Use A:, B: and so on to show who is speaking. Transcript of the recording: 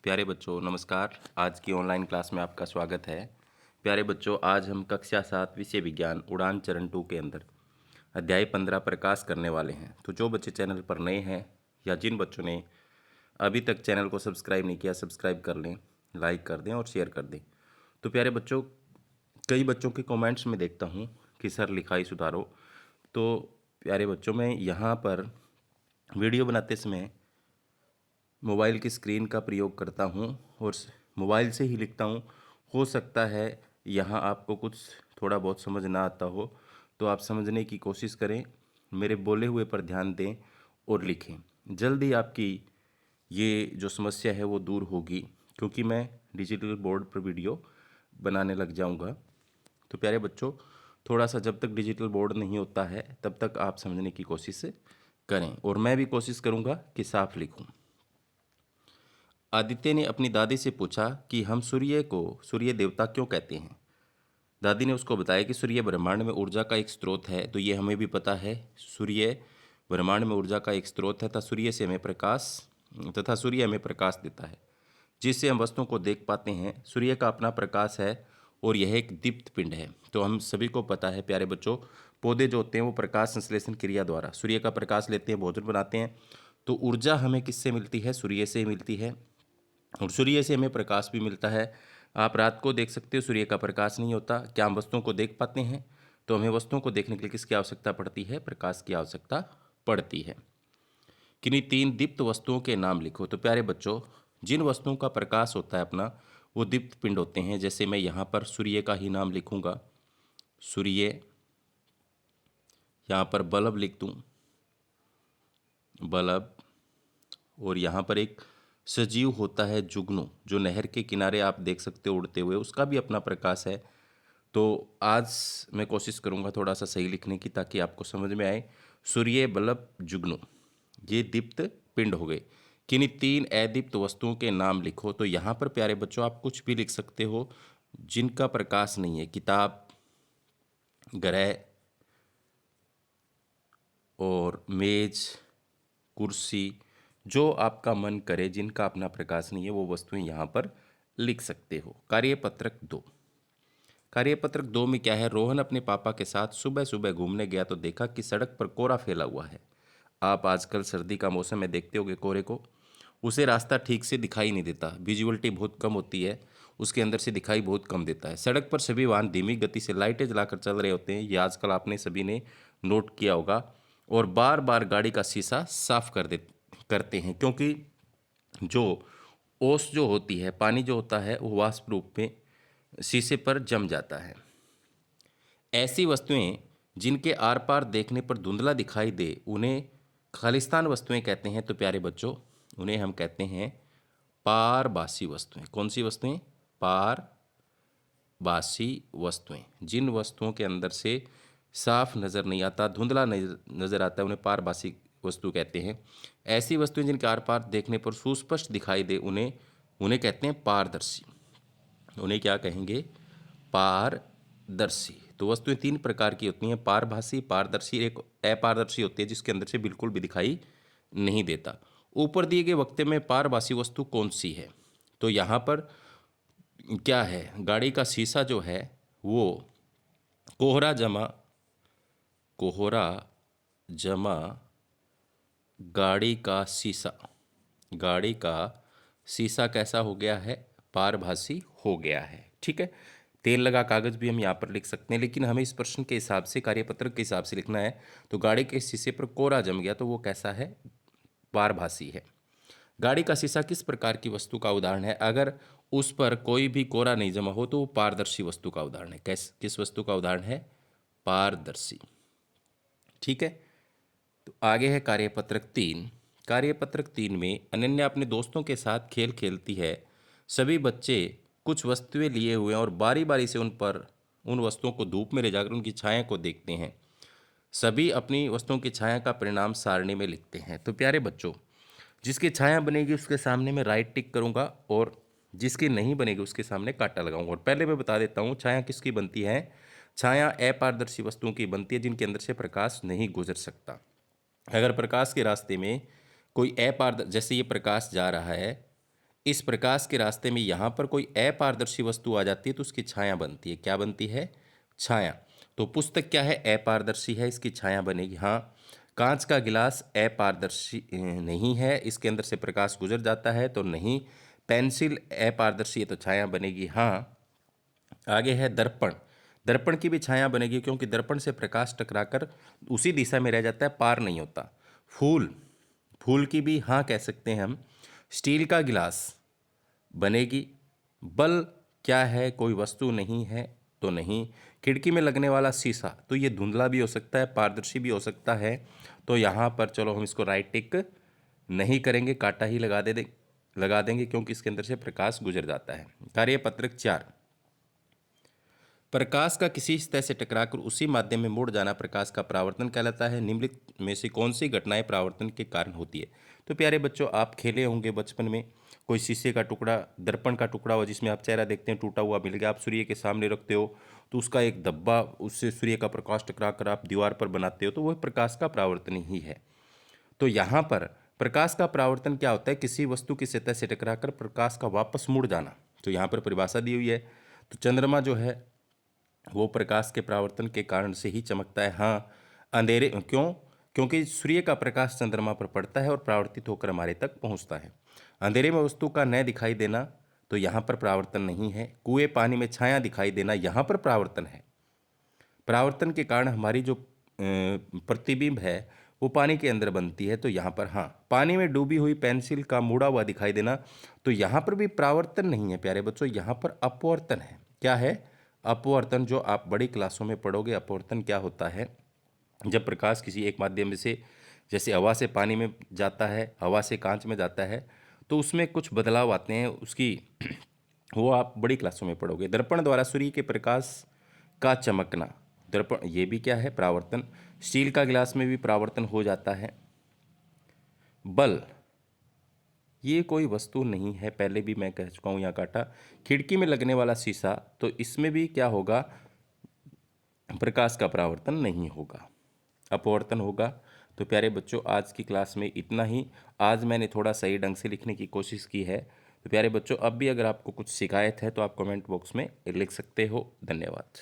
A: प्यारे बच्चों नमस्कार। आज की ऑनलाइन क्लास में आपका स्वागत है। प्यारे बच्चों, आज हम कक्षा 7 विषय विज्ञान उड़ान चरण 2 के अंदर अध्याय 15 प्रकाश करने वाले हैं। तो जो बच्चे चैनल पर नए हैं या जिन बच्चों ने अभी तक चैनल को सब्सक्राइब नहीं किया, सब्सक्राइब कर लें, लाइक कर दें और शेयर कर दें। तो प्यारे बच्चों, कई बच्चों के कमेंट्स में देखता हूँ कि सर लिखाई सुधारो। तो प्यारे बच्चों, मैं यहाँ पर वीडियो बनाते समय मोबाइल की स्क्रीन का प्रयोग करता हूँ और मोबाइल से ही लिखता हूँ। हो सकता है यहाँ आपको कुछ थोड़ा बहुत समझ ना आता हो, तो आप समझने की कोशिश करें, मेरे बोले हुए पर ध्यान दें और लिखें। जल्दी आपकी ये जो समस्या है वो दूर होगी, क्योंकि मैं डिजिटल बोर्ड पर वीडियो बनाने लग जाऊँगा। तो प्यारे बच्चों, थोड़ा सा जब तक डिजिटल बोर्ड नहीं होता है तब तक आप समझने की कोशिश करें और मैं भी कोशिश करूँगा कि साफ लिखूँ। आदित्य ने अपनी दादी से पूछा कि हम सूर्य को सूर्य देवता क्यों कहते हैं। दादी ने उसको बताया कि सूर्य ब्रह्मांड में ऊर्जा का एक स्रोत है। तो ये हमें भी पता है, सूर्य ब्रह्मांड में ऊर्जा का एक स्रोत है तथा सूर्य हमें प्रकाश देता है, जिससे हम वस्तुओं को देख पाते हैं। सूर्य का अपना प्रकाश है और यह एक दीप्त पिंड है। तो हम सभी को पता है प्यारे बच्चों, पौधे जो होते हैं वो प्रकाश संश्लेषण क्रिया द्वारा सूर्य का प्रकाश लेते हैं, भोजन बनाते हैं। तो ऊर्जा हमें किससे मिलती है? सूर्य से मिलती है और सूर्य से हमें प्रकाश भी मिलता है। आप रात को देख सकते हो, सूर्य का प्रकाश नहीं होता। क्या हम वस्तुओं को देख पाते हैं? तो हमें वस्तुओं को देखने के लिए किसकी आवश्यकता पड़ती है? प्रकाश की आवश्यकता पड़ती है। किन्हीं 3 दीप्त वस्तुओं के नाम लिखो। तो प्यारे बच्चों, जिन वस्तुओं का प्रकाश होता है अपना, वो दीप्त पिंड होते हैं। जैसे मैं यहाँ पर सूर्य का ही नाम लिखूँगा, सूर्य। यहाँ पर बल्ब लिख दूँ, बल्ब। और यहाँ पर एक सजीव होता है जुगनू, जो नहर के किनारे आप देख सकते हो उड़ते हुए, उसका भी अपना प्रकाश है। तो आज मैं कोशिश करूँगा थोड़ा सा सही लिखने की, ताकि आपको समझ में आए। सूर्य, बल्ब, जुगनू, ये दीप्त पिंड हो गए। किन्हीं 3 अदीप्त वस्तुओं के नाम लिखो। तो यहाँ पर प्यारे बच्चों आप कुछ भी लिख सकते हो जिनका प्रकाश नहीं है। किताब, ग्रह और मेज, कुर्सी, जो आपका मन करे, जिनका अपना प्रकाश नहीं है, वो वस्तुएं यहाँ पर लिख सकते हो। कार्यपत्रक 2। कार्यपत्रक 2 में क्या है? रोहन अपने पापा के साथ सुबह सुबह घूमने गया तो देखा कि सड़क पर कोहरा फैला हुआ है। आप आजकल सर्दी का मौसम है, देखते होगे कोहरे को। उसे रास्ता ठीक से दिखाई नहीं देता, विजुअलिटी बहुत कम होती है, उसके अंदर से दिखाई बहुत कम देता है। सड़क पर सभी वाहन धीमी गति से लाइटें जलाकर चल रहे होते हैं, ये आजकल आपने सभी ने नोट किया होगा। और बार बार गाड़ी का शीशा साफ करते हैं, क्योंकि जो ओस जो होती है, पानी जो होता है, वो वाष्प रूप में शीशे पर जम जाता है। ऐसी वस्तुएं जिनके आर पार देखने पर धुंधला दिखाई दे, उन्हें खालिस्तान वस्तुएं कहते हैं। तो प्यारे बच्चों, उन्हें हम कहते हैं पारभासी वस्तुएं। कौन सी वस्तुएं? पारभासी वस्तुएं। जिन वस्तुओं के अंदर से साफ नज़र नहीं आता, धुंधला नज़र आता है, उन्हें पारभासी वस्तु कहते हैं। ऐसी वस्तुएं जिनके आर पार देखने पर सुस्पष्ट दिखाई दे, उन्हें उन्हें कहते हैं पारदर्शी। उन्हें क्या कहेंगे? पारदर्शी। तो वस्तुएं 3 प्रकार की होती हैं, पारभासी, पारदर्शी, एक अपारदर्शी होती है जिसके अंदर से बिल्कुल भी दिखाई नहीं देता। ऊपर दिए गए वक्तव्य में पारभासी वस्तु कौन सी है? तो यहाँ पर क्या है? गाड़ी का शीशा जो है वो कोहरा जमा कोहरा जमा गाड़ी का शीशा, गाड़ी का शीशा कैसा हो गया है? पारभासी हो गया है। ठीक है। तेल लगा कागज भी हम यहाँ पर लिख सकते हैं, लेकिन हमें इस प्रश्न के हिसाब से, कार्यपत्रक के हिसाब से लिखना है। तो गाड़ी के शीशे पर कोहरा जम गया तो वो कैसा है? पारभासी है। गाड़ी का शीशा किस प्रकार की वस्तु का उदाहरण है? अगर उस पर कोई भी कोहरा नहीं जमा हो तो वो पारदर्शी वस्तु का उदाहरण है। किस वस्तु का उदाहरण है? पारदर्शी। ठीक है। तो आगे है कार्यपत्रक 3। कार्यपत्रक 3 में अनन्या अपने दोस्तों के साथ खेल खेलती है। सभी बच्चे कुछ वस्तुएं लिए हुए हैं और बारी बारी से उन वस्तुओं को धूप में ले जाकर उनकी छाया को देखते हैं। सभी अपनी वस्तुओं की छाया का परिणाम सारणी में लिखते हैं। तो प्यारे बच्चों, जिसकी छाया बनेगी उसके सामने मैं राइट टिक करूंगा और जिसकी नहीं बनेगी उसके सामने कांटा लगाऊंगा। और पहले मैं बता देता हूँ छाया किसकी बनती है। छाया अपारदर्शी वस्तुओं की बनती है जिनके अंदर से प्रकाश नहीं गुजर सकता। अगर प्रकाश के रास्ते में कोई जैसे ये प्रकाश जा रहा है, इस प्रकाश के रास्ते में यहाँ पर कोई अपारदर्शी वस्तु आ जाती है तो उसकी छाया बनती है। क्या बनती है? छाया। तो पुस्तक क्या है? अपारदर्शी है, इसकी छाया बनेगी। हाँ। कांच का गिलास अपारदर्शी नहीं है, इसके अंदर से प्रकाश गुजर जाता है तो नहीं। पेंसिल अपारदर्शी है तो छाया बनेगी। हाँ। आगे है दर्पण। दर्पण की भी छाया बनेगी क्योंकि दर्पण से प्रकाश टकराकर उसी दिशा में रह जाता है, पार नहीं होता। फूल। फूल की भी हाँ कह सकते हैं हम। स्टील का गिलास बनेगी। बल क्या है? कोई वस्तु नहीं है तो नहीं। खिड़की में लगने वाला शीशा, तो ये धुंधला भी हो सकता है, पारदर्शी भी हो सकता है, तो यहाँ पर चलो हम इसको राइट टिक नहीं करेंगे, काटा ही लगा देंगे क्योंकि इसके अंदर से प्रकाश गुजर जाता है। कार्यपत्रक 4। प्रकाश का किसी सतह से टकराकर उसी माध्यम में मुड़ जाना प्रकाश का परावर्तन कहलाता है। निम्नलिखित में से कौन सी घटनाएं परावर्तन के कारण होती है? तो प्यारे बच्चों, आप खेले होंगे बचपन में, कोई शीशे का टुकड़ा, दर्पण का टुकड़ा हो जिसमें आप चेहरा देखते हैं टूटा हुआ मिल गया, आप सूर्य के सामने रखते हो तो उसका एक धब्बा, उससे सूर्य का प्रकाश टकरा कर आप दीवार पर बनाते हो, तो वह प्रकाश का परावर्तन ही है। तो यहाँ पर प्रकाश का परावर्तन क्या होता है? किसी वस्तु की सतह से टकराकर प्रकाश का वापस मुड़ जाना। तो यहाँ पर परिभाषा दी हुई है। तो चंद्रमा जो है वो प्रकाश के परावर्तन के कारण से ही चमकता है। हाँ। अंधेरे क्यों? क्योंकि सूर्य का प्रकाश चंद्रमा पर पड़ता है और परावर्तित होकर हमारे तक पहुंचता है। अंधेरे में वस्तु का न दिखाई देना, तो यहाँ पर परावर्तन नहीं है। कुएं पानी में छाया दिखाई देना, यहाँ पर परावर्तन है। परावर्तन के कारण हमारी जो प्रतिबिंब है वो पानी के अंदर बनती है, तो यहाँ पर हाँ। पानी में डूबी हुई पेंसिल का मुड़ा हुआ दिखाई देना, तो यहाँ पर भी परावर्तन नहीं है प्यारे बच्चों, यहाँ पर अपवर्तन है। क्या है? अपवर्तन। जो आप बड़ी क्लासों में पढ़ोगे, अपवर्तन क्या होता है? जब प्रकाश किसी एक माध्यम से, जैसे हवा से पानी में जाता है, हवा से कांच में जाता है, तो उसमें कुछ बदलाव आते हैं उसकी वो आप बड़ी क्लासों में पढ़ोगे। दर्पण द्वारा सूर्य के प्रकाश का चमकना, दर्पण ये भी क्या है? परावर्तन। स्टील का गिलास में भी परावर्तन हो जाता है। बल ये कोई वस्तु नहीं है, पहले भी मैं कह चुका हूँ, यहाँ काटा। खिड़की में लगने वाला शीशा, तो इसमें भी क्या होगा? प्रकाश का परावर्तन नहीं होगा, अपवर्तन होगा। तो प्यारे बच्चों, आज की क्लास में इतना ही। आज मैंने थोड़ा सही ढंग से लिखने की कोशिश की है। तो प्यारे बच्चों, अब भी अगर आपको कुछ शिकायत है तो आप कमेंट बॉक्स में लिख सकते हो। धन्यवाद।